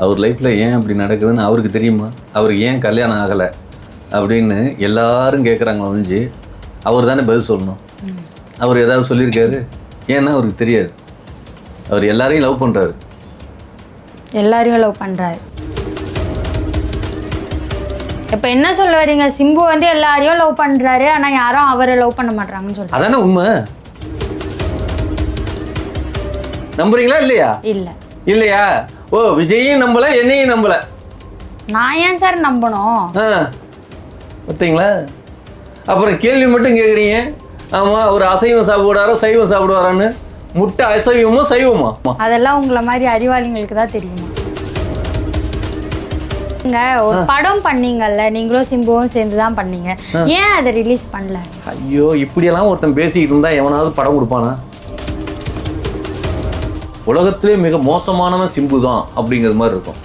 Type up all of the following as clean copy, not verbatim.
அவர் லைஃப்பில் ஏன் அப்படி நடக்குதுன்னு அவருக்கு தெரியுமா? அவருக்கு ஏன் கல்யாணம் ஆகலை அப்படின்னு எல்லாரும் கேட்குறாங்களோ ஒழிஞ்சு அவர் தானே பதில் சொல்லணும். அவர் ஏதாவது சொல்லியிருக்காரு? ஏன்னா அவருக்கு தெரியாது. அவர் எல்லாரையும் லவ் பண்ணுறாரு. எல்லாரையும் லவ் பண்ணுறாரு. இப்போ என்ன சொல்ல வரீங்க? சிம்பு வந்து எல்லாரையும் லவ் பண்ணுறாரு, ஆனால் யாரும் அவரை லவ் பண்ண மாட்டாங்கன்னு சொல்கிறாங்க. அதானே உண்மை. நம்புறீங்களா இல்லையா? இல்லை. இல்லையா? ஓ, விஜயையும் நம்பலை, என்னையும் நம்பலை. நான் ஏன் சார் நம்பணும்? பார்த்தீங்களா? அப்புறம் கேள்வி மட்டும் கேட்குறீங்க. ஆமாம், ஒரு அசைவம் சாப்பிடுவாரா சைவம் சாப்பிடுவாரான்னு. முட்டை அசைவமா சைவமா? அதெல்லாம் உங்களை மாதிரி அறிவாளிங்களுக்கு தான் தெரியுமா? ஒரு படம் பண்ணீங்கல்ல, நீங்களும் சிம்புவும் சேர்ந்து தான் பண்ணீங்க, ஏன் அதை ரிலீஸ் பண்ணல? ஐயோ, இப்படியெல்லாம் ஒருத்தன் பேசிக்கிட்டு இருந்தா எவனாவது படம் கொடுப்பானா? உலகத்திலே மிக மோசமானவன் சிம்பு தான் அப்படிங்கிறது மாதிரி இருக்கும்.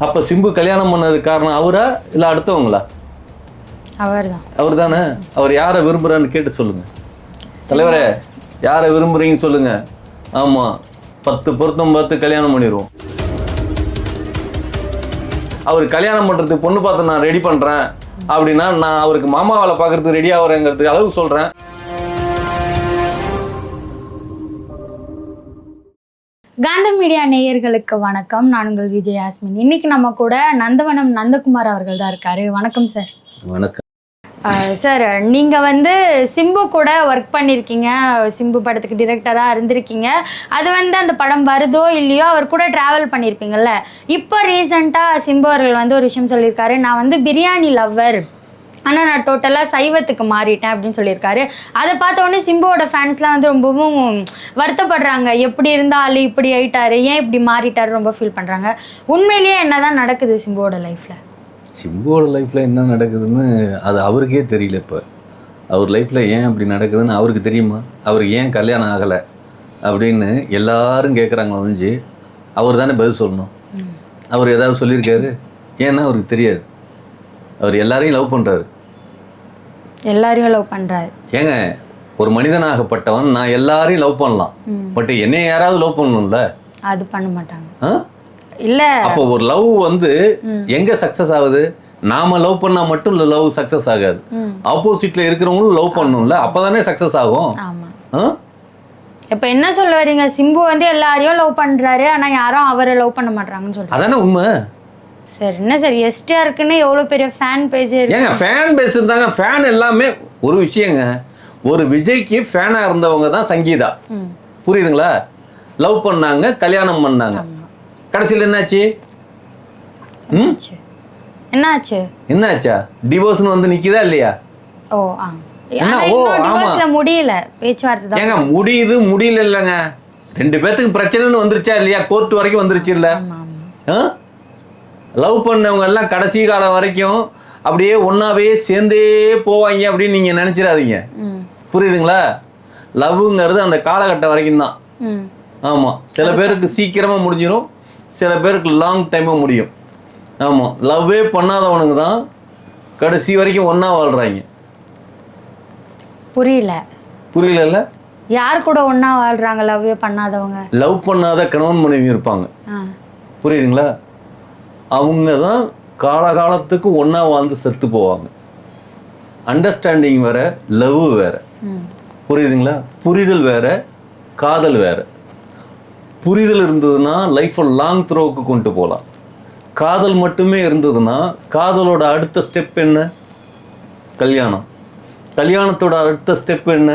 அப்ப சிம்பு கல்யாணம் பண்ணது காரணம் அவரா இல்ல அடுத்தவங்களா? அவர் தான். அவர் தானே. அவர் யாரை விரும்புறான்னு கேட்டு சொல்லுங்க. தலைவரே, யாரை விரும்புறீங்கன்னு சொல்லுங்க. ஆமா, 10 பொருத்தம் பார்த்து கல்யாணம் பண்ணிடுவோம். அவர் கல்யாணம் பண்றதுக்கு பொண்ணு பார்த்து நான் ரெடி பண்றேன் அப்படின்னா நான் அவருக்கு மாமா வேலை பார்க்கறதுக்கு ரெடி ஆகிறேங்கிறதுக்கு அளவு சொல்றேன். காந்தம் மீடியா நேயர்களுக்கு வணக்கம். நான் உங்கள் விஜய் யாஸ்மின். இன்னைக்கு நம்ம கூட நந்தவனம் நந்தகுமார் அவர்கள் தான் இருக்காரு. வணக்கம் சார். வணக்கம் சார். நீங்கள் வந்து சிம்பு கூட ஒர்க் பண்ணியிருக்கீங்க, சிம்பு படத்துக்கு டிரெக்டராக இருந்திருக்கீங்க. அது வந்து அந்த படம் வருதோ இல்லையோ அவர் கூட ட்ராவல் பண்ணியிருப்பீங்கள்ல. இப்போ ரீசெண்டாக சிம்பு அவர்கள் வந்து ஒரு விஷயம் சொல்லியிருக்காரு, நான் வந்து பிரியாணி லவ்வர், ஆனால் நான் டோட்டலாக சைவத்துக்கு மாறிட்டேன் அப்படின்னு சொல்லியிருக்காரு. அதை பார்த்த உடனே சிம்புவோட ஃபேன்ஸ்லாம் வந்து ரொம்பவும் வருத்தப்படுறாங்க. எப்படி இருந்தாலும் இப்படி ஆயிட்டாரு, ஏன் இப்படி மாறிட்டாரு, ரொம்ப ஃபீல் பண்ணுறாங்க. உண்மையிலேயே என்ன தான் நடக்குது சிம்புவோட லைஃப்பில்? சிம்புவோட லைஃப்பில் என்ன நடக்குதுன்னு அது அவருக்கே தெரியல. இப்போ அவர் லைஃப்பில் ஏன் அப்படி நடக்குதுன்னு அவருக்கு தெரியுமா? அவருக்கு ஏன் கல்யாணம் ஆகலை அப்படின்னு எல்லாரும் கேட்குறாங்களோ ஒழிஞ்சு அவர் தானே பதில் சொல்லணும். அவர் ஏதாவது சொல்லியிருக்காரு? ஏன்னா அவருக்கு தெரியாது. அவர் எல்லாரையும் லவ் பண்ணுறாரு. எல்லாரையும் லவ் பண்ணுறாரு. ஏங்க, ஒரு மனிதனாகப்பட்டவன் நான் எல்லாரையும் லவ் பண்ணலாம், பட் என்னைய யாராவது லவ் பண்ணணும்ல? அது பண்ண மாட்டாங்க. இல்ல, அப்போ ஒரு லவ் வந்து எங்க சக்சஸ் ஆகுது? நாம லவ் பண்ணா மட்டும் லவ் சக்சஸ் ஆகாது. ஆப்போசிட்ல இருக்கிறவங்களும் லவ் பண்ணணும்ல, அப்பதானே சக்சஸ் ஆகும். இப்ப என்ன சொல்ல வரீங்க? சிம்பு வந்து எல்லாரையும் லவ் பண்றாரு, ஆனா யாரும் அவரை லவ் பண்ண மாட்டாங்கன்னு சொல்றாங்க. அதானே உண்மை. சார் என்ன சார், எஸ்டிஆருக்குன்னு எவ்வளவு பெரிய ஃபேன் பேஜ் இருக்கு. ஏங்க, ஃபேன் பேஸ் இருந்தாங்க. ஃபேன் எல்லாமே ஒரு விஷயங்க. ஒரு விஜய்க்கு ஃபேனா இருந்தவங்க தான் சங்கீதா. புரியுதுங்களா? லவ் பண்ணாங்க, கல்யாணம் பண்ணாங்க. கடைசியில் என்னாச்சு? என்னாச்சா? டிவோர்ஸ்னு வந்து நிக்குதா இல்லையா? முடியல, பேச்சுவார்த்தை தான். ஏங்க, முடியுது முடியல இல்லைங்க, 2 பேத்துக்கு பிரச்சனைன்னு வந்துருச்சா இல்லையா? கோர்ட் வரைக்கும் வந்துருச்சு இல்ல? லவ் பண்ணவங்க எல்லாம் கடைசி காலம் வரைக்கும் அப்படியே ஒன்னாவே சேர்ந்தே போவாங்க அப்படின்னு நீங்க நினைச்சிடாதீங்க. புரியுதுங்களா? லவ்ங்கிறது அந்த காலகட்டம் வரைக்கும் தான். ஆமா, சில பேருக்கு சீக்கிரமா முடிஞ்சிடும், சில பேருக்கு லாங் டைமா முடியும். ஆமா, லவ்வே பண்ணாதவனுங்க தான் கடைசி வரைக்கும் ஒன்னா வாழ்றாங்க. புரியல? யார் கூட ஒன்னா வாழ்றாங்க? லவ்வே பண்ணாதவங்க. லவ் பண்ணாத கணவன் மனைவி இருப்பாங்க. புரியுதுங்களா? அவங்க தான் காலகாலத்துக்கு ஒன்னா வாழ்ந்து செத்து போவாங்க. அண்டர்ஸ்டாண்டிங் வேற, லவ் வேற. புரியுதுங்களா? புரிதல் வேற, காதல் வேற. புரிதல் இருந்ததுன்னா லைஃப் லாங் த்ரோவுக்கு கொண்டு போகலாம். காதல் மட்டுமே இருந்ததுன்னா காதலோட அடுத்த ஸ்டெப் என்ன? கல்யாணம். கல்யாணத்தோட அடுத்த ஸ்டெப் என்ன?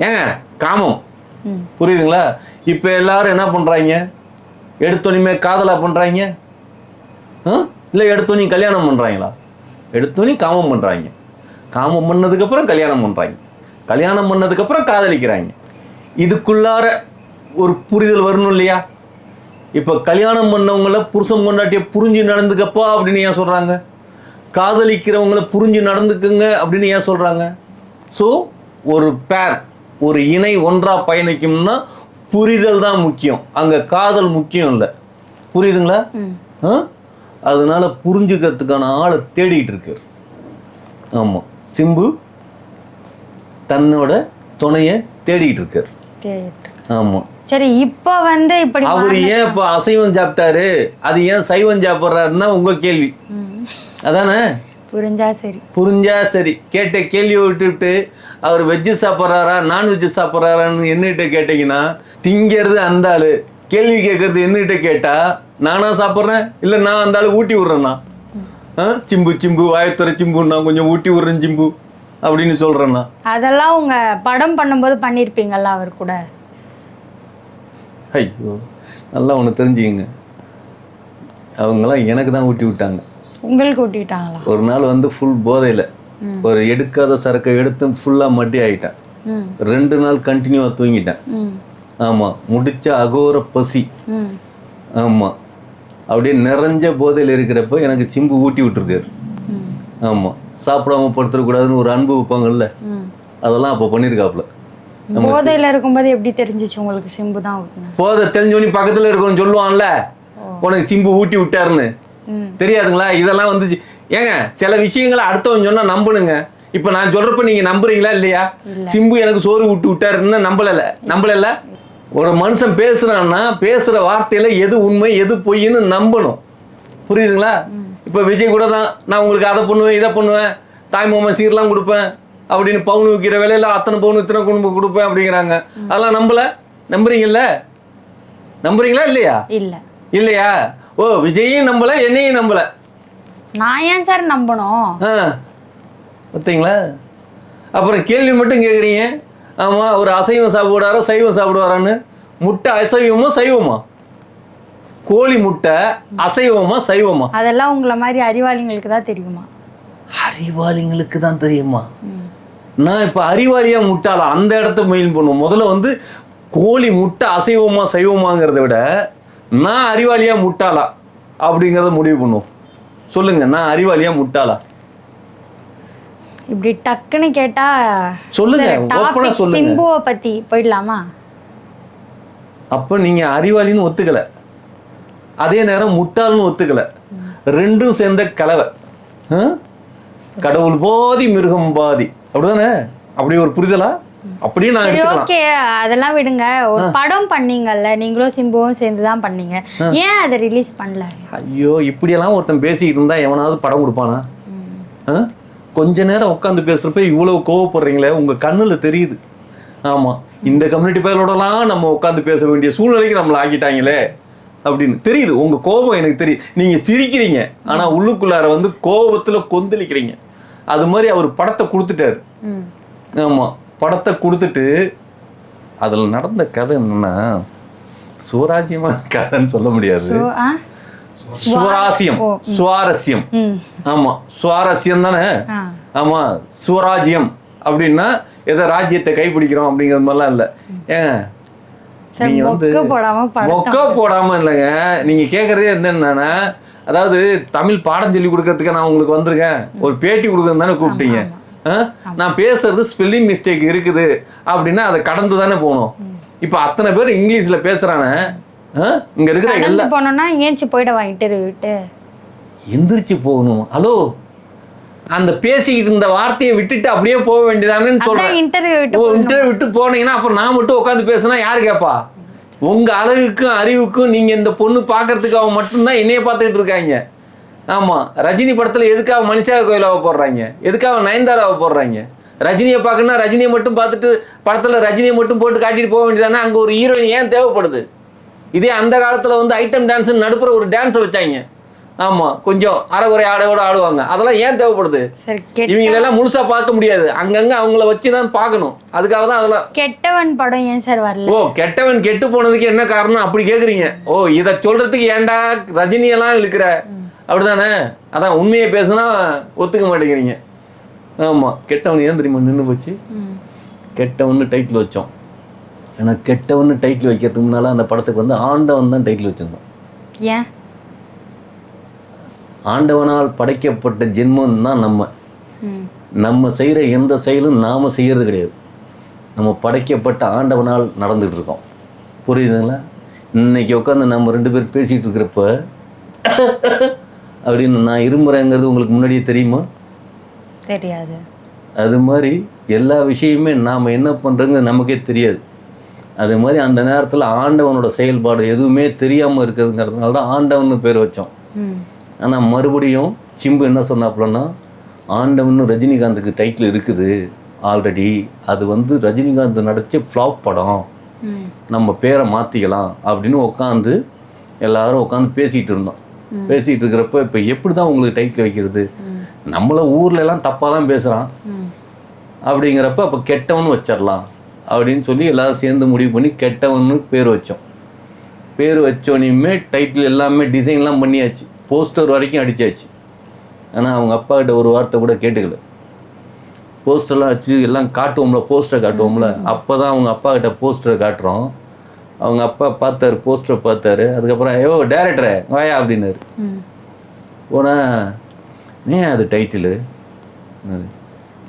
ஏங்க, காமம். புரியுதுங்களா? இப்போ எல்லாரும் என்ன பண்றாங்க? எடுத்தோனிமே காதலா பண்றாங்க, இல்லை எடுத்தோனி கல்யாணம் பண்றாங்களா? எடுத்தோனி காமம் பண்றாங்க. காமம் பண்ணதுக்கு அப்புறம் கல்யாணம் பண்றாங்க. கல்யாணம் பண்ணதுக்கு அப்புறம் காதலிக்கிறாங்க. இதுக்குள்ளார ஒரு புரிதல் வரணும் இல்லையா? இப்போ கல்யாணம் பண்ணவங்கள புருஷன் கொண்டாட்டிய புரிஞ்சு நடந்துக்கப்பா அப்படின்னு ஏன் சொல்றாங்க? காதலிக்கிறவங்கள புரிஞ்சு நடந்துக்குங்க அப்படின்னு ஏன் சொல்றாங்க? ஸோ ஒரு பேர், ஒரு இணை ஒன்றா பயணிக்கும்னா புரிதல் தான் முக்கியம், அங்க காதல் முக்கியம் இல்லை. புரியுதுங்களா? அதனால புரிஞ்சுக்கிறதுக்கான ஆளை தேடிட்டு இருக்காரு. ஆமா, சிம்பு தன்னோட துணையை தேடிட்டு இருக்காரு. ஆமா. சரி இப்போ வந்து இப்படி அவரு ஏன் இப்போ அசைவம் சாப்பிட்டாரு, அது ஏன் சைவம் சாப்பிட்றாருன்னா உங்க கேள்வி. அதானே? புரிஞ்சா சரி. புரிஞ்சா சரி. கேட்ட கேள்வியை விட்டுவிட்டு அவர் வெஜ்ஜு சாப்பிட்றாரா நான்வெஜ்ஜு சாப்பிட்றாரான்னு என்னகிட்ட கேட்டீங்கன்னா, திங்கிறது அந்த ஆளு, கேள்வி கேட்கறது என்னகிட்ட கேட்டா நானா சாப்பிட்றேன் இல்லை நான் அந்த ஆளு ஊட்டி விட்றேன்னா, சிம்பு சிம்பு வாயத்துறை சிம்பு நான் கொஞ்சம் ஊட்டி விட்றேன் சிம்பு அப்படின்னு சொல்றேன்னா. அதெல்லாம் உங்க படம் பண்ணும்போது பண்ணியிருப்பீங்கல்ல அவர் கூட. ஐயோ நல்லா ஒன்று தெரிஞ்சுக்கங்க, அவங்களாம் எனக்கு தான் ஊட்டி விட்டாங்க. உங்களுக்கு ஊட்டிட்டாங்களா? ஒரு நாள் வந்து ஃபுல் போதையில் ஒரு எடுக்காத சரக்கை எடுத்து ஃபுல்லாக மட்டி ஆகிட்டேன். 2 நாள் கண்டினியூவாக தூங்கிட்டேன். ஆமாம், முடிச்ச அகோர பசி. ஆமாம், அப்படியே நிறைஞ்ச போதையில் இருக்கிறப்ப எனக்கு சிம்பு ஊட்டி விட்டுருக்காரு. ஆமாம், சாப்பிடாம படுத்துடக்கூடாதுன்னு ஒரு அன்பு வைப்பாங்கல்ல, அதெல்லாம் அப்போ பண்ணியிருக்காப்புல. போதையில் இருக்கும்போது எப்படி தெரிஞ்சிச்சு உங்களுக்கு சிம்பு தான் ஊட்டினா? போதை தெரிஞ்சோனி பக்கத்தில் இருக்கணும்னு சொல்லுவான்ல, உனக்கு சிம்பு ஊட்டி விட்டாருன்னு தெரியாதுங்களா? இதெல்லாம் வந்து ஏங்க சில விஷயங்களை அடுத்தவன் சொன்னா நம்பணுங்க. இப்போ நான் சொல்றப்ப நீங்க நம்புறீங்களா இல்லையா? சிம்பு எனக்கு சோறு விட்டு விட்டாருன்னு நம்பல. ஒரு மனுஷன் பேசுறான்னா பேசுற வார்த்தையில எது உண்மை எது பொய்ன்னு நம்பணும். புரியுதுங்களா? இப்போ விஜய் கூட தான் நான் உங்களுக்கு அதை பண்ணுவேன் இதை பண்ணுவேன், தாய் மாமா சீர்லாம் கொடுப்பேன் அப்படின்னு பவுன் விற்கிற வேலையில அத்தனை பவுன் இத்தனை குடும்பம் கொடுப்பேன் அப்படிங்கிறாங்க. அதெல்லாம் நம்புறீங்களா இல்லையா? இல்லையா? ஓ, விஜயையும் நம்பல என்னையும் நம்பல, நான் ஏன் சார் நம்பணும்? பார்த்தீங்களா? அப்புறம் கேள்வி மட்டும் கேட்குறீங்க. ஆமாம், ஒரு அசைவம் சாப்பிடுவாரா சைவம் சாப்பிடுவாரான்னு. முட்டை அசைவமா சைவமா? கோழி முட்டை அசைவமா சைவமா? அதெல்லாம் உங்களை மாதிரி அறிவாளிங்களுக்கு தான் தெரியுமா? அறிவாளிங்களுக்கு தான் தெரியுமா? நான் இப்போ அறிவாளியா முட்டாளா அந்த இடத்த மெயின் பண்ணுவோம். முதல்ல வந்து கோழி முட்டை அசைவமா சைவமாங்கிறத விட நான் அறிவாளியா முட்டாளா அப்படிங்கிறத முடிவு பண்ணுவோம். சொல்லுங்க, நான் அறிவாளியா முட்டாளா? இப்படி டக்குன்னு கேட்டா சொல்லுங்க, ஓப்பனா சொல்லுங்க. சிம்புவை பத்தி போயிடலாமா? அப்ப நீங்க அறிவாளின்னு ஒத்துக்கல, அதே நேரம் முட்டாள்னு ஒத்துக்கல, ரெண்டும் சேர்ந்த கலவை. கடவுள் பாதி மிருகம் பாதி, அப்படிதானே? அப்படி ஒரு புரிதலா? அப்படியே நான் எடுத்துக்கலாம். ஓகே, அதெல்லாம் விடுங்க. ஒரு படம் பண்ணீங்கல்ல, நீங்களும் சிம்புவும் சேர்ந்து தான் பண்ணீங்க, ஏன் அதை ரிலீஸ் பண்ணல? ஐயோ, இப்படியெல்லாம் ஒருத்தன் பேசிக்கிட்டு இருந்தா எவனாவது படம் கொடுப்பானா? கொஞ்ச நேரம் உட்காந்து பேசுறப்ப இவ்வளவு கோவப்படுறீங்களே, உங்க கண்ணுல தெரியுது. ஆமா, இந்த கம்யூனிட்டி பேரோடலாம் நம்ம உட்காந்து பேச வேண்டிய சூழ்நிலைக்கு நம்மளை ஆக்கிட்டாங்களே அப்படின்னு தெரியுது. உங்க கோபம் எனக்கு தெரியுது. நீங்க சிரிக்கிறீங்க, ஆனா உள்ளுக்குள்ளார வந்து கோபத்துல கொந்தளிக்கிறீங்க. அது மாதிரி அவர் படத்தை கொடுத்துட்டாரு. ஆமா, படத்தை கொடுத்துட்டு அதில் நடந்த கதை என்னன்னா, சுவராஜ்யமான கதைன்னு சொல்ல முடியாது, சுவாரஸ்யம். ஆமா, சுவாரஸ்யம் தானே. ஆமா, சுவராஜ்யம் அப்படின்னா ஏதோ ராஜ்யத்தை கைப்பிடிக்கிறோம் அப்படிங்கிற மாதிரிலாம் இல்லை. ஏங்க நீங்க வந்து மொக்க போடாம இல்லைங்க, நீங்க கேட்கறதே என்னன்னா, அதாவது தமிழ் பாடம் சொல்லி கொடுக்கறதுக்கு நான் உங்களுக்கு வந்திருக்கேன், ஒரு பேட்டி கொடுக்கறது தானே கூப்பிட்டீங்க. நான் பேசுறது ஸ்பெல்லிங் மிஸ்டேக் இருக்குது அப்படின்னா அதை கடந்து தானே போகணும். இப்போ அத்தனை பேர் இங்கிலீஷ்ல பேசுறானே, இங்க இருக்கிற எல்லாம் போனோம்னா ஏஞ்சி போயிடவா இன்டர்வியூட்டு? எந்திரிச்சு போகணும். ஹலோ, அந்த பேசிக்கிட்டு இருந்த வார்த்தையை விட்டுட்டு அப்படியே போக வேண்டியதானு சொல்றேன். இன்டர்வியூ விட்டு போனீங்கன்னா அப்புறம் நான் மட்டும் உட்காந்து பேசினா யாரு கேப்பா? உங்க அழகுக்கும் அறிவுக்கும் நீங்க இந்த பொண்ணு பாக்குறதுக்காக மட்டும்தான் என்னைய பார்த்துக்கிட்டு இருக்காங்க. ஆமா, ரஜினி படத்துல எதுக்காக மனுஷாக கோயிலாவை போடுறாங்க, எதுக்காக நயன்தாராவை போடுறாங்க? ரஜினியை பார்க்கணும்னா ரஜினியை மட்டும் பார்த்துட்டு படத்துல ரஜினியை மட்டும் போட்டு காட்டிட்டு போக வேண்டியதானே. அங்க ஒரு ஹீரோயின் ஏன் தேவைப்படுது? இதே அந்த காலத்துல வந்து ஐட்டம் டான்ஸ் நடுப்புற ஒரு டான்ஸை வச்சாங்க. ஆமா, கொஞ்சம் அரைகுறை ஆடையோட ஆடுவாங்க. அதெல்லாம் ஏன் தேவைப்படுது? இவங்களெல்லாம் முழுசா பார்க்க முடியாது, அங்கங்க அவங்கள வச்சுதான் பார்க்கணும். அதுக்காக தான் அதெல்லாம். கெட்டவன் படம் ஏன் சார் வரல? ஓ, கெட்டவன் கெட்டு போனதுக்கு என்ன காரணம் அப்படி கேக்குறீங்க? ஓ, இதை சொல்றதுக்கு ஏன்டா ரஜினியெல்லாம் இழுக்கிற அப்படிதானே? அதான் உண்மையை பேசுனா ஒத்துக்க மாட்டேங்கிறீங்க. ஆமா, கெட்டவன் ஏன் தெரியுமா நின்று போச்சு? கெட்டவன்னு டைட்டில் வச்சோம். எனக்கு கெட்டவன்னு டைட்டில் வைக்கிறதுக்கு முன்னால அந்த படத்துக்கு வந்து ஆண்டவன் தான் டைட்டில் வச்சிருந்தோம். ஏன்? ஆண்டவனால் படைக்கப்பட்ட ஜென்மம் தான் நம்ம செய்கிற எந்த செயலும் நாம செய்யறது கிடையாது, நம்ம படைக்கப்பட்ட ஆண்டவனால் நடந்துகிட்டு இருக்கோம். புரியுதுங்களா? இன்னைக்கு உட்காந்து நம்ம 2 பேரும் பேசிகிட்டு இருக்கிறப்ப அப்படின்னு நான் இருமுறைங்கிறது உங்களுக்கு முன்னாடியே தெரியுமா? தெரியாது. அது மாதிரி எல்லா விஷயமே நாம் என்ன பண்ணுறோங்க நமக்கே தெரியாது. அது மாதிரி அந்த நேரத்தில் ஆண்டவனோட செயல்பாடு எதுவுமே தெரியாமல் இருக்கிறதுங்கிறதுனால தான் ஆண்டவன் பேர் வச்சோம். ஆனால் மறுபடியும் சிம்பு என்ன சொன்னாப்புலன்னா, ஆண்டவன் ரஜினிகாந்துக்கு டைட்டில் இருக்குது ஆல்ரெடி, அது வந்து ரஜினிகாந்த் நடித்த ஃப்ளாப் படம், நம்ம பேரை மாற்றிக்கலாம் அப்படின்னு உட்காந்து எல்லாரும் உட்காந்து பேசிகிட்டு இருந்தோம். பேசிகிட்டு இருக்கிறப்ப இப்போ எப்படி தான் உங்களுக்கு டைட்டில் வைக்கிறது, நம்மள ஊர்ல எல்லாம் தப்பாக தான் பேசுகிறான் அப்படிங்கிறப்ப அப்போ கெட்டவன் வச்சிடலாம் அப்படின்னு சொல்லி எல்லாரும் சேர்ந்து முடிவு பண்ணி கெட்டவன்னு பேர் வச்சோம். பேர் வச்சோனையுமே டைட்டில் எல்லாமே டிசைன்லாம் பண்ணியாச்சு, போஸ்டர் வரைக்கும் அடித்தாச்சு. ஆனால் அவங்க அப்பாக்கிட்ட ஒரு வார்த்தை கூட கேட்டுக்கல. போஸ்டர்லாம் வச்சு எல்லாம் காட்டுவோம்ல, போஸ்டரை காட்டுவோம்ல, அப்போ தான் அவங்க அப்பா கிட்ட போஸ்டரை காட்டுறோம். அவங்க அப்பா பார்த்தாரு, போஸ்டரை பார்த்தாரு. அதுக்கப்புறம் ஐயோ டேரக்டரே வாயா அப்படின்னாரு. போனால் ஏன் அது டைட்டிலு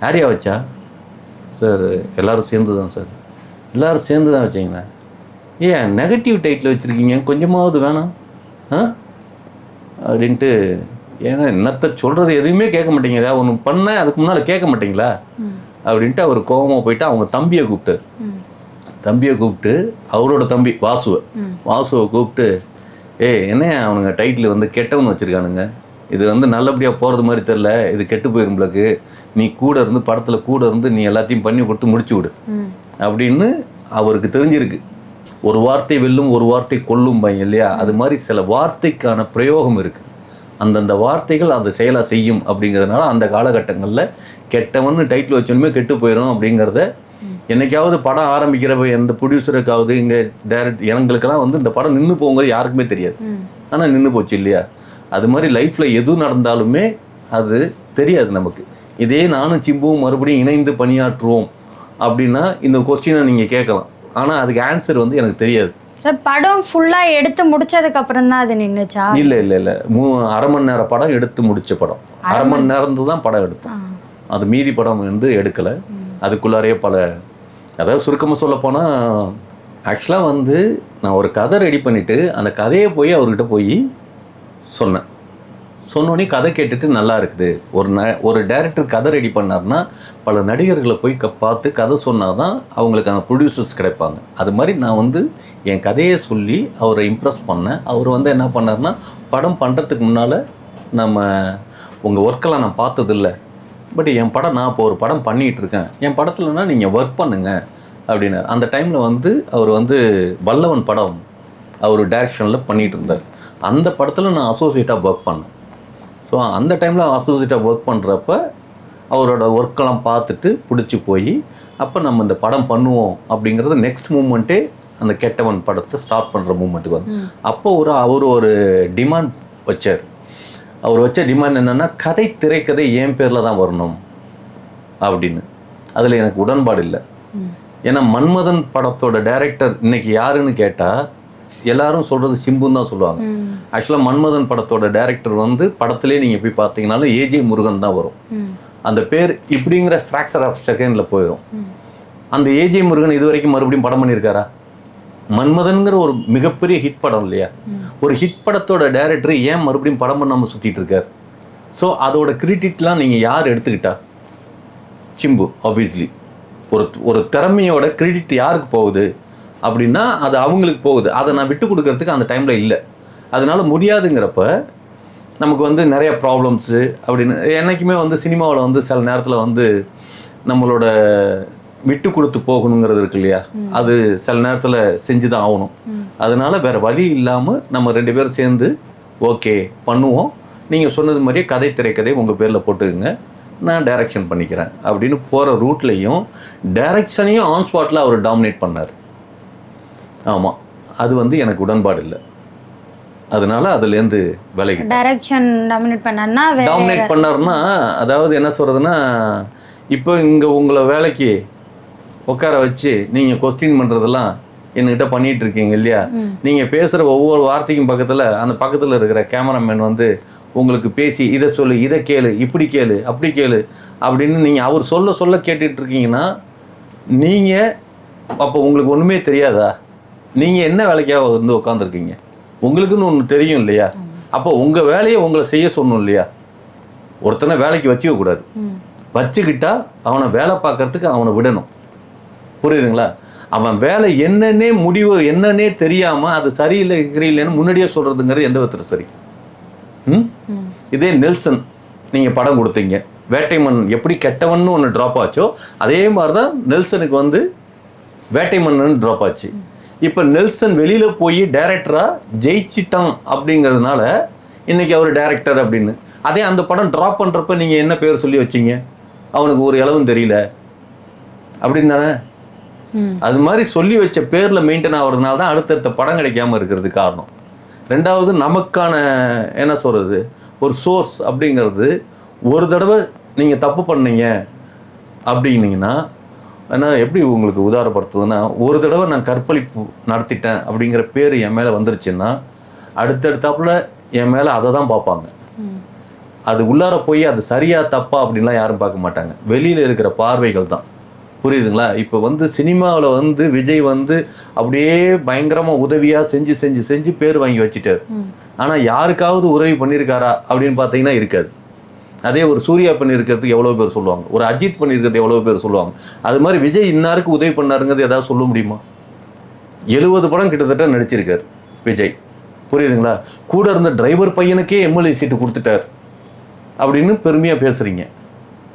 யாரையா வச்சா? சார் எல்லோரும் சேர்ந்து தான் சார். எல்லோரும் சேர்ந்து தான் வச்சிங்களா? ஏன் நெகட்டிவ் டைட்டில் வச்சுருக்கீங்க, கொஞ்சமாவது வேணாம் அப்படின்ட்டு. ஏன்னா என்னத்தை சொல்கிறது எதுவுமே கேட்க மாட்டேங்கிறா, ஒன்று பண்ண அதுக்கு முன்னால் கேட்க மாட்டீங்களா அப்படின்ட்டு அவர் கோபமாக போயிட்டு அவங்க தம்பியை கூப்பிட்டு அவரோட தம்பி வாசுவை கூப்பிட்டு, என்ன அவனுங்க டைட்டில் வந்து கெட்டவன் வச்சுருக்கானுங்க, இது வந்து நல்லபடியாக போகிறது மாதிரி தெரில, இது கெட்டு போயிரும்பளுக்கு, நீ கூட இருந்து படத்தில் கூட இருந்து நீ எல்லாத்தையும் பண்ணி கொடுத்து முடிச்சு விடு அப்படின்னு அவருக்கு தெரிஞ்சிருக்கு. ஒரு வார்த்தை வெல்லும் ஒரு வார்த்தை கொல்லும் பையன் இல்லையா, அது மாதிரி சில வார்த்தைக்கான பிரயோகம் இருக்குது. அந்தந்த வார்த்தைகள் அந்த செயலாக செய்யும் அப்படிங்கிறதுனால அந்த காலகட்டங்களில் கெட்டவன்னு டைட்டில் வச்சோன்னுமே கெட்டு போயிடும் அப்படிங்கிறத என்னைக்காவது படம் ஆரம்பிக்கிறப்ப எந்த ப்ரொடியூசருக்காவது இங்கே டைரக்ட் எங்களுக்கெல்லாம் வந்து இந்த படம் நின்று போங்கிறது யாருக்குமே தெரியாது. ஆனால் நின்று போச்சு இல்லையா. அது மாதிரி லைஃப்பில் எது நடந்தாலுமே அது தெரியாது நமக்கு. இதே நானும் சிம்புவும் மறுபடியும் இணைந்து பணியாற்றுவோம் அப்படின்னா இந்த கொஸ்டினை நீங்கள் கேட்கலாம், ஆனால் அதுக்கு ஆன்சர் வந்து எனக்கு தெரியாது. படம் ஃபுல்லாக எடுத்து முடிச்சதுக்கு அப்புறம் தான் அது நின்றுச்சா? இல்லை, அரை மணி நேரம் படம் எடுத்து முடிச்ச படம், அரை மணி நேரம் தான் படம் எடுத்தோம். அது மீதி படம் வந்து எடுக்கலை. அதுக்குள்ளாரையே அதாவது சுருக்கமாக சொல்ல போனால், ஆக்சுவலாக வந்து நான் ஒரு கதை ரெடி பண்ணிவிட்டு அந்த கதையை போய் அவர்கிட்ட போய் சொன்னோடனே கதை கேட்டுட்டு நல்லா இருக்குது. ஒரு டைரக்டர் கதை ரெடி பண்ணார்னா பல நடிகர்களை போய் பார்த்து கதை சொன்னால் தான் அவங்களுக்கு அந்த ப்ரொடியூசர்ஸ் கிடைப்பாங்க. அது மாதிரி நான் வந்து என் கதையை சொல்லி அவரை இம்ப்ரெஸ் பண்ணேன். அவர் வந்து என்ன பண்ணார்னா, படம் பண்ணுறதுக்கு முன்னால் நம்ம உங்கள் ஒர்க்கெல்லாம் நான் பார்த்ததில்லை, பட் என் படம் நான் இப்போ ஒரு படம் பண்ணிகிட்ருக்கேன், என் படத்துலனா நீங்கள் ஒர்க் பண்ணுங்க அப்படின்னாரு. அந்த டைமில் வந்து அவர் வந்து வல்லவன் படம் அவர் டைரக்ஷனில் பண்ணிகிட்டு இருந்தார். அந்த படத்தில் நான் அசோசியேட்டாக ஒர்க் பண்ணேன். ஸோ அந்த டைமில் அசோசியேட்டாக ஒர்க் பண்ணுறப்ப அவரோட ஒர்க்கெல்லாம் பார்த்துட்டு பிடிச்சி போய் அப்போ நம்ம இந்த படம் பண்ணுவோம் அப்படிங்கிறது நெக்ஸ்ட் மூமெண்ட்டே அந்த கெட்டவன் படத்தை ஸ்டார்ட் பண்ணுற மூமெண்ட்டுக்கு வந்து அப்போ அவர் ஒரு டிமாண்ட் வச்சார். அவர் வச்ச டிமாண்ட் என்னென்னா, திரைக்கதை என் பேரில் தான் வரணும் அப்படின்னு. அதில் எனக்கு உடன்பாடு இல்லை. ஏன்னா மன்மதன் படத்தோட டைரக்டர் இன்னைக்கு யாருன்னு கேட்டால் எல்லாரும் சொல்கிறது சிம்புன்னு தான் சொல்லுவாங்க. ஆக்சுவலாக மன்மதன் படத்தோட டைரக்டர் வந்து படத்திலே நீங்கள் போய் பார்த்தீங்கன்னாலும் ஏஜே முருகன் தான் வரும். அந்த பேர் இப்படிங்கிற ஃப்ராக்சர் ஆஃப் செகண்டில் போயிடும். அந்த ஏஜே முருகன் இது வரைக்கும் மறுபடியும் படம் பண்ணியிருக்காரா? மன்மதன்கிற ஒரு மிகப்பெரிய ஹிட் படம் இல்லையா, ஒரு ஹிட் படத்தோட டைரக்டர் ஏன் மறுபடியும் படம் பண்ணாமல் சுற்றிட்டு இருக்கார்? ஸோ அதோட கிரெடிட்லாம் நீங்கள் யார் எடுத்துக்கிட்டா? சிம்பு. ஆப்வியஸ்லி ஒரு திறமையோட கிரெடிட் யாருக்கு போகுது அப்படின்னா அது அவங்களுக்கு போகுது. அதை நான் விட்டு கொடுக்கறதுக்கு அந்த டைமில் இல்லை. அதனால முடியாதுங்கிறப்ப நமக்கு வந்து நிறைய ப்ராப்ளம்ஸு அப்படின்னு என்றைக்குமே வந்து சினிமாவில் வந்து சில நேரத்தில் வந்து நம்மளோட விட்டு கொடுத்து போகணுங்கிறது இருக்கு இல்லையா, அது சில நேரத்தில் செஞ்சு தான் ஆகணும். அதனால வேறு வழி இல்லாமல் நம்ம 2 பேரும் சேர்ந்து ஓகே பண்ணுவோம், நீங்கள் சொன்னது மாதிரியே திரைக்கதை உங்கள் பேரில் போட்டுக்குங்க, நான் டைரக்ஷன் பண்ணிக்கிறேன் அப்படின்னு போகிற ரூட்லேயும் டைரக்ஷனையும் ஆன் ஸ்பாட்டில் அவர் டாமினேட் பண்ணார். ஆமாம், அது வந்து எனக்கு உடன்பாடு இல்லை. அதனால அதுலேருந்து விலகி டைரக்ஷன் டாமினேட் பண்ணார்னா, அதாவது என்ன சொல்கிறதுனா, இப்போ இங்கே உங்களை வேலைக்கு உட்கார வச்சு நீங்கள் கொஸ்டின் பண்ணுறதெல்லாம் என்கிட்ட பண்ணிகிட்டு இருக்கீங்க இல்லையா, நீங்கள் பேசுகிற ஒவ்வொரு வார்த்தைக்கும் அந்த பக்கத்தில் இருக்கிற கேமராமேன் வந்து உங்களுக்கு பேசி இதை சொல்லு, இதை கேளு, இப்படி கேளு, அப்படி கேளு அப்படின்னு நீங்கள் அவர் சொல்ல கேட்டுட்ருக்கீங்கன்னா நீங்கள் அப்போ உங்களுக்கு ஒன்றுமே தெரியாதா? நீங்கள் என்ன வேலைக்காக வந்து உட்காந்துருக்கீங்க? உங்களுக்குன்னு ஒன்று தெரியும் இல்லையா? அப்போ உங்கள் வேலையை உங்களை செய்ய சொல்லணும் இல்லையா? ஒருத்தனை வேலைக்கு வச்சுக்கக்கூடாது, வச்சுக்கிட்டா அவனை வேலை பார்க்கறதுக்கு அவனை விடணும். புரியுதுங்களா? அவன் வேலை என்னன்னே முடிவு என்னன்னே தெரியாமல் அது சரியில்லை சரியில்லைன்னு முன்னாடியே சொல்கிறதுங்கிறது எந்த விதத்தில் சரி? இதே நெல்சன் நீங்கள் படம் கொடுத்தீங்க, வேட்டைமன் எப்படி கெட்டவன்னு ஒன்று ட்ராப் ஆச்சோ அதே மாதிரி தான் நெல்சனுக்கு வந்து வேட்டைமன்னு ட்ராப் ஆச்சு. இப்போ நெல்சன் வெளியில் போய் டைரக்டராக ஜெயிச்சிட்டான் அப்படிங்கிறதுனால இன்றைக்கி அவர் டைரக்டர் அப்படின்னு. அதே அந்த படம் ட்ராப் பண்ணுறப்ப நீங்கள் என்ன பேர் சொல்லி வச்சிங்க? அவனுக்கு ஒரு இளவும் தெரியல அப்படின்னு தானே? அது மாதிரி சொல்லி வச்ச பேரில் மெயின்டைன் ஆகிறதுனால தான் அடுத்தடுத்த படம் கிடைக்காம இருக்கிறது காரணம். ரெண்டாவது, நமக்கான என்ன சொல்கிறது, ஒரு சோர்ஸ் அப்படிங்கிறது ஒரு தடவை நீங்கள் தப்பு பண்ணீங்க அப்படின்னீங்கன்னா, ஏன்னா எப்படி உங்களுக்கு உதாரணப்படுத்துதுன்னா, ஒரு தடவை நான் கற்பழிப்பு நடத்திட்டேன் அப்படிங்கிற பேர் என் மேலே வந்துருச்சுன்னா அடுத்தடுத்தாப்புல என் மேலே அதை தான் பார்ப்பாங்க. அது உள்ளார போய் அது சரியா தப்பா அப்படின்லாம் யாரும் பார்க்க மாட்டாங்க. வெளியில் இருக்கிற பார்வைகள் தான். புரியுதுங்களா? இப்போ வந்து சினிமாவில் வந்து விஜய் வந்து அப்படியே பயங்கரமாக உதவியாக செஞ்சு செஞ்சு செஞ்சு பேர் வாங்கி வச்சுட்டார். ஆனால் யாருக்காவது உதவி பண்ணியிருக்காரா அப்படின்னு பார்த்தீங்கன்னா இருக்காது. அதே ஒரு சூர்யா பண்ணியிருக்கிறதுக்கு எவ்வளோ பேர் சொல்லுவாங்க, ஒரு அஜித் பண்ணியிருக்கிறது எவ்வளோ பேர் சொல்லுவாங்க. அது மாதிரி விஜய் இன்னாருக்கு உதவி பண்ணாருங்கிறது ஏதாவது சொல்ல முடியுமா? 70 படம் கிட்டத்தட்ட நடிச்சிருக்கார் விஜய். புரியுதுங்களா? கூட இருந்த டிரைவர் பையனுக்கே எம்எல்ஏ சீட்டு கொடுத்துட்டார் அப்படின்னு பெருமையாக பேசுகிறீங்க.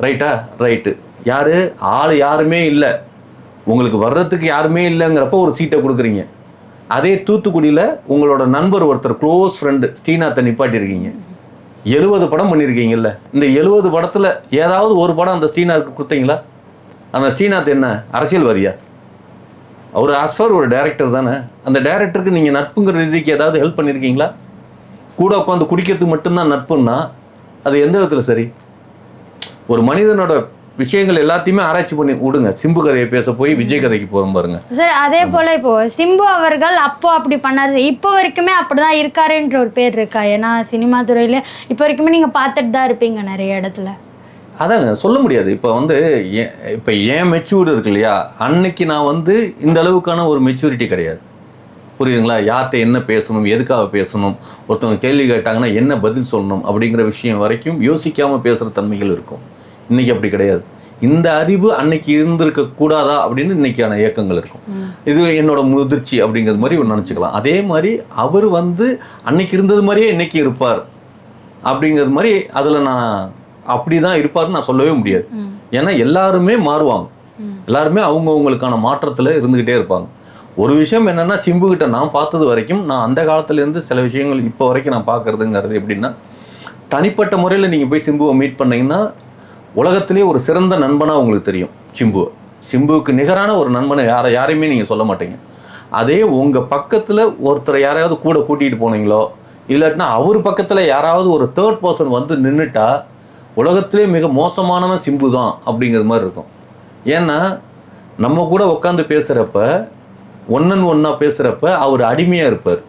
ரைட்டா? ரைட்டு. யார் ஆள் யாருமே இல்லை, உங்களுக்கு வர்றதுக்கு யாருமே இல்லைங்கிறப்ப ஒரு சீட்டை கொடுக்குறீங்க. அதே தூத்துக்குடியில் உங்களோட நண்பர் ஒருத்தர் க்ளோஸ் ஃப்ரெண்டு ஸ்ரீநாத்தை நிப்பாட்டியிருக்கீங்க. 70 படம் பண்ணியிருக்கீங்கல்ல, இந்த 70 படத்தில் ஏதாவது ஒரு படம் அந்த ஸ்ரீநாத்துக்கு கொடுத்தீங்களா? அந்த ஸ்ரீநாத் என்ன அரசியல்வாதியா? அவர் ஆஸ்ஃபார் ஒரு டைரக்டர் தானே. அந்த டைரக்டருக்கு நீங்கள் நட்புங்கிற ரீதிக்கு ஏதாவது ஹெல்ப் பண்ணியிருக்கீங்களா? கூட உட்காந்து குடிக்கிறதுக்கு மட்டும்தான் நட்புன்னா அது எந்த விதத்தில் சரி? ஒரு மனிதனோட விஷயங்கள் எல்லாத்தையுமே ஆராய்ச்சி பண்ணி விடுங்க. சிம்பு கதையை பேச போய் விஜய் கதைக்கு போகிறோம் பாருங்க சார். அதே போல இப்போ சிம்பு அவர்கள் அப்போ அப்படி பண்ணாரு, இப்போ வரைக்குமே அப்படிதான் இருக்காருன்ற ஒரு பேர் இருக்கா? ஏன்னா சினிமா துறையில இப்போ வரைக்குமே நீங்க பார்த்துட்டு தான் இருப்பீங்க நிறைய இடத்துல. அதாங்க சொல்ல முடியாது. இப்போ வந்து இப்போ ஏன் மெச்சூர்டு இருக்கு இல்லையா, அன்னைக்கு நான் வந்து இந்த அளவுக்கான ஒரு மெச்சூரிட்டி கிடையாது. புரியுதுங்களா? யார்கிட்ட என்ன பேசணும், எதுக்காக பேசணும், ஒருத்தவங்க கேள்வி கேட்டாங்கன்னா என்ன பதில் சொல்லணும் அப்படிங்கிற விஷயம் வரைக்கும் யோசிக்காமல் பேசுகிற தன்மைகள் இருக்கும். இன்றைக்கி அப்படி கிடையாது. இந்த அறிவு அன்னைக்கு இருந்திருக்க கூடாதா அப்படின்னு இன்னைக்கான இயக்கங்கள் இருக்கும். இது என்னோட முதிர்ச்சி அப்படிங்கிறது மாதிரி நினச்சிக்கலாம். அதே மாதிரி அவர் வந்து அன்னைக்கு இருந்தது மாதிரியே இன்னைக்கு இருப்பார் அப்படிங்கிறது மாதிரி அதில் நான் அப்படி தான் இருப்பார்னு நான் சொல்லவே முடியாது. ஏன்னா எல்லாருமே மாறுவாங்க, எல்லாருமே அவங்கவுங்களுக்கான மாற்றத்தில் இருந்துக்கிட்டே இருப்பாங்க. ஒரு விஷயம் என்னென்னா, சிம்புக்கிட்ட நான் பார்த்தது வரைக்கும், நான் அந்த காலத்துலேருந்து சில விஷயங்கள் இப்போ வரைக்கும் நான் பார்க்குறதுங்கிறது எப்படின்னா, தனிப்பட்ட முறையில் நீங்கள் போய் சிம்புவை மீட் பண்ணிங்கன்னா உலகத்திலே ஒரு சிறந்த நண்பனாக உங்களுக்கு தெரியும் சிம்புவுக்கு நிகரான ஒரு நண்பனை யாரையுமே நீங்கள் சொல்ல மாட்டீங்க. அதே உங்கள் பக்கத்தில் ஒருத்தரை யாராவது கூட கூட்டிகிட்டு போனீங்களோ, இல்லாட்டினா அவர் பக்கத்தில் யாராவது ஒரு தேர்ட் பர்சன் வந்து நின்றுட்டா உலகத்திலே மிக மோசமானவன் சிம்பு தான் அப்படிங்கிற மாதிரி இருக்கும். ஏன்னா நம்ம கூட உட்காந்து பேசுகிறப்ப ஒன்னாக பேசுகிறப்ப அவர் அடிமையாக இருப்பார்.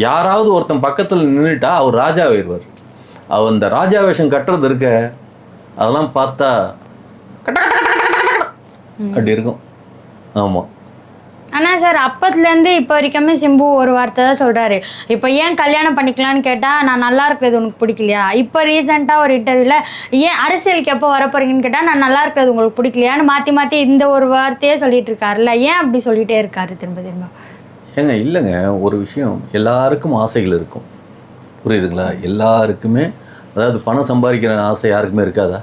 யாராவது ஒருத்தன் பக்கத்தில் நின்றுட்டா அவர் ராஜாவாயிருவார். அவர் அந்த ராஜா வேஷம் கட்டுறது இருக்க, அதெல்லாம் பார்த்தா அப்படி இருக்கும். ஆமாம். ஆனால் சார், அப்பத்துலேருந்து இப்போ வரைக்குமே சிம்பு ஒரு வார்த்தை தான் சொல்கிறாரு. இப்போ ஏன் கல்யாணம் பண்ணிக்கலான்னு கேட்டால், நான் நல்லா இருக்கிறது உனக்கு பிடிக்கலையா? இப்போ ரீசெண்டாக ஒரு இன்டர்வியூவில் ஏன் அரசியலுக்கு எப்போ வரப்போறீங்கன்னு கேட்டால், நான் நல்லா இருக்கிறது உங்களுக்கு பிடிக்கலையான்னு மாற்றி மாற்றி இந்த ஒரு வார்த்தையே சொல்லிட்டு இருக்காருல்ல, ஏன் அப்படி சொல்லிகிட்டே இருக்காரு திரும்ப திரும்ப? ஏங்க இல்லைங்க, ஒரு விஷயம், எல்லாருக்கும் ஆசைகள் இருக்கும். புரியுதுங்களா? எல்லாருக்குமே, அதாவது பணம் சம்பாதிக்கிற ஆசை யாருக்குமே இருக்காதா?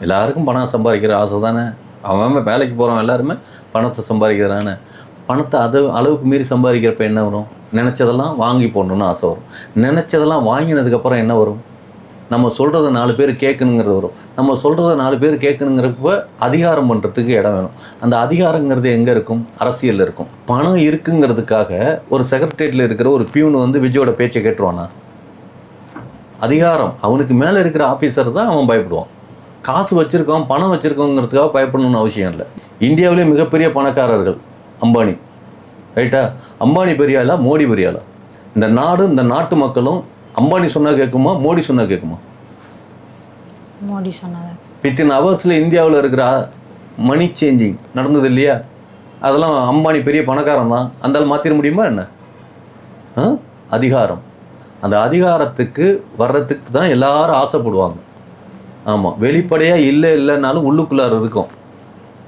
எல்லாருக்கும் பணம் சம்பாதிக்கிற ஆசை தானே. அவன் வேலைக்கு போகிறவன் எல்லாருமே பணத்தை சம்பாதிக்கிறானே. பணத்தை அளவுக்கு மீறி சம்பாதிக்கிறப்ப என்ன வரும்? நினச்சதெல்லாம் வாங்கி போடணுன்னு ஆசை வரும். நினச்சதெல்லாம் வாங்கினதுக்கப்புறம் என்ன வரும்? நம்ம சொல்கிறத 4 பேர் கேட்கணுங்கிறது வரும். நம்ம சொல்கிறத 4 பேர் கேட்கணுங்கிறப்ப அதிகாரம் பண்ணுறதுக்கு இடம் வேணும். அந்த அதிகாரங்கிறது எங்கே இருக்கும்? அரசியலில் இருக்கும். பணம் இருக்குங்கிறதுக்காக ஒரு செக்ரட்டரியேட்டில் இருக்கிற ஒரு பியூன் வந்து விஜயோட பேச்சை கேட்டுருவானா? அதிகாரம் அவனுக்கு மேலே இருக்கிற ஆஃபீஸர் தான் அவன் பயப்படுவான். காசு வச்சுருக்கோம், பணம் வச்சுருக்கோங்கிறதுக்காக பயப்படணும்னு அவசியம் இல்லை. இந்தியாவிலே மிகப்பெரிய பணக்காரர்கள் அம்பானி. ரைட்டா? அம்பானி பெரியாளா, மோடி பெரியாளா? இந்த நாடும் இந்த நாட்டு மக்களும் அம்பானி சொன்னால் கேட்குமா, மோடி சொன்னால் கேட்குமா? மோடி சொன்னாங்க. வித்தின் ஹவர்ஸில் இந்தியாவில் இருக்கிற மணி சேஞ்சிங் நடந்தது இல்லையா? அதெல்லாம் அம்பானி பெரிய பணக்காரன் தான். அந்த மாற்றிட முடியுமா என்ன? அதிகாரம். அந்த அதிகாரத்துக்கு வர்றதுக்கு தான் எல்லாரும் ஆசைப்படுவாங்க. ஆமாம், வெளிப்படையாக இல்லைன்னாலும் உள்ளுக்குள்ளார இருக்கும்.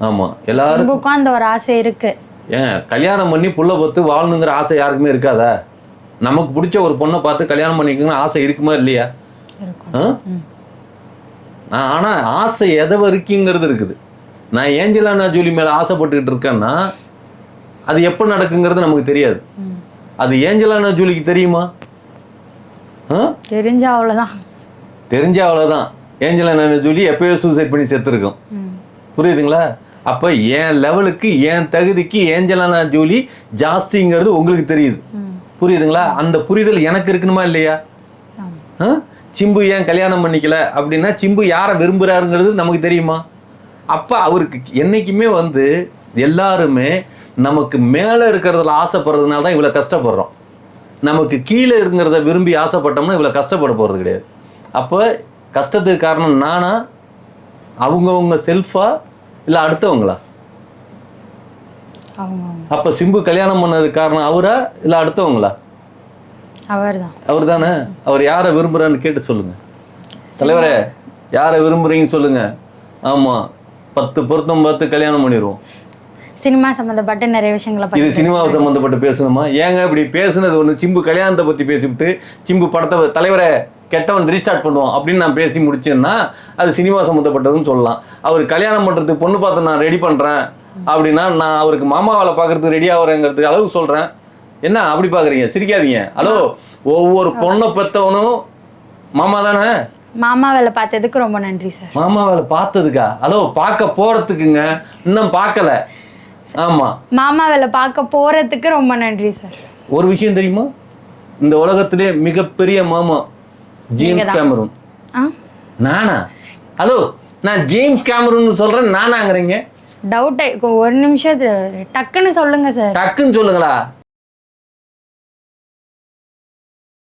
ஆமா, எல்லாரும் சிம்புக்கும் அந்த ஒரு ஆசை இருக்கு. ஏங்க கல்யாணம் பண்ணி புள்ள பொத்து வாழணுங்கிற ஆசை யாருக்குமே இருக்காதா? நமக்கு பிடிச்ச ஒரு பொண்ணை பார்த்து கல்யாணம் பண்ணிக்கணும்னு ஆசை இருக்குமா இல்லையா? ஆனால் ஆசை எதை வரைக்குங்கிறது இருக்குது. நான் ஏஞ்சலானா ஜூலி மேலே ஆசைப்பட்டுக்கிட்டு இருக்கேன்னா அது எப்போ நடக்குங்கிறது நமக்கு தெரியாது. அது ஏஞ்சலானா ஜூலிக்கு தெரியுமா? தெரிஞ்சா அவ்வளோதான். தெரிஞ்சா அவ்வளோதான். ஏஞ்சலானா ஜூலி எப்பயோ சூசைட் பண்ணி செத்துருக்கோம். புரியுதுங்களா? அப்போ என் லெவலுக்கு என் தகுதிக்கு ஏஞ்சலானா ஜூலி ஜாஸ்திங்கிறது உங்களுக்கு தெரியுது. புரியுதுங்களா? அந்த புரிதல் எனக்கு இருக்கணுமா இல்லையா? சிம்பு ஏன் கல்யாணம் பண்ணிக்கல அப்படின்னா சிம்பு யாரை விரும்புகிறாருங்கிறது நமக்கு தெரியுமா? அப்போ அவருக்கு என்றைக்குமே வந்து எல்லாருமே நமக்கு மேலே இருக்கிறதுல ஆசைப்படுறதுனால தான் இவ்வளோ கஷ்டப்படுறோம். நமக்கு கீழே இருக்கிறத விரும்பி ஆசைப்பட்டோம்னா இவ்வளோ கஷ்டப்பட போகிறது கிடையாது. அப்போ கஷ்டத்துக்கு காரணம் நானா, அவங்கவுங்க செல்ஃபா, இல்லை அடுத்தவங்களா? அப்போ சிம்பு கல்யாணம் பண்ணதுக்கு காரணம் அவரா இல்லை அடுத்தவங்களா? அவர் தானே. அவர் யாரை விரும்புகிறான்னு கேட்டு சொல்லுங்க. தலைவரே, யாரை விரும்புறீங்கன்னு சொல்லுங்க. ஆமாம், 10 பொருத்தம் பார்த்து கல்யாணம் பண்ணிடுவோம். சினிமா சம்மந்தப்பட்ட நிறைய விஷயங்களை இது சினிமாவை சம்மந்தப்பட்டு பேசணுமா? ஏங்க இப்படி பேசுனது ஒன்று, சிம்பு கல்யாணத்தை பற்றி பேசிவிட்டு சிம்பு படத்தை தலைவரை கெட்டவன் ரீஸ்டார்ட் பண்ணுவோம் அப்படின்னு நான் பேசி முடிச்சேன்னா அது சினிமா சம்மந்தப்பட்டதுன்னு சொல்லலாம். அவர் கல்யாணம் பண்ணுறதுக்கு பொண்ணு பார்த்து நான் ரெடி பண்ணுறேன் அப்படின்னா நான் அவருக்கு மாமா வேலை பார்க்குறதுக்கு ரெடி ஆகிறேங்கிறதுக்கு அளவு சொல்கிறேன். என்ன அப்படி பார்க்குறீங்க? சிரிக்காதீங்க. ஹலோ, ஒவ்வொரு பொண்ணை பெற்றவனும் மாமா தானே. மாமா வேலை பார்த்ததுக்கு ரொம்ப நன்றி சார். மாமா வேலை பார்த்ததுக்கா? ஹலோ, பார்க்க போகிறதுக்குங்க, இன்னும் பார்க்கல. ஆமாம், மாமா வேலை பார்க்க போகிறதுக்கு ரொம்ப நன்றி சார். ஒரு விஷயம் தெரியுமா? இந்த உலகத்திலே மிகப்பெரிய மாமா ஜேம்ஸ் கேமரூன். நானா? ஹலோ, நான் ஜேம்ஸ் கேமரூன் சொல்கிறேன், நானாங்கிறீங்க? டவுட். ஒரு நிமிஷம் டக்குன்னு சொல்லுங்க சார். டக்குன்னு சொல்லுங்களா?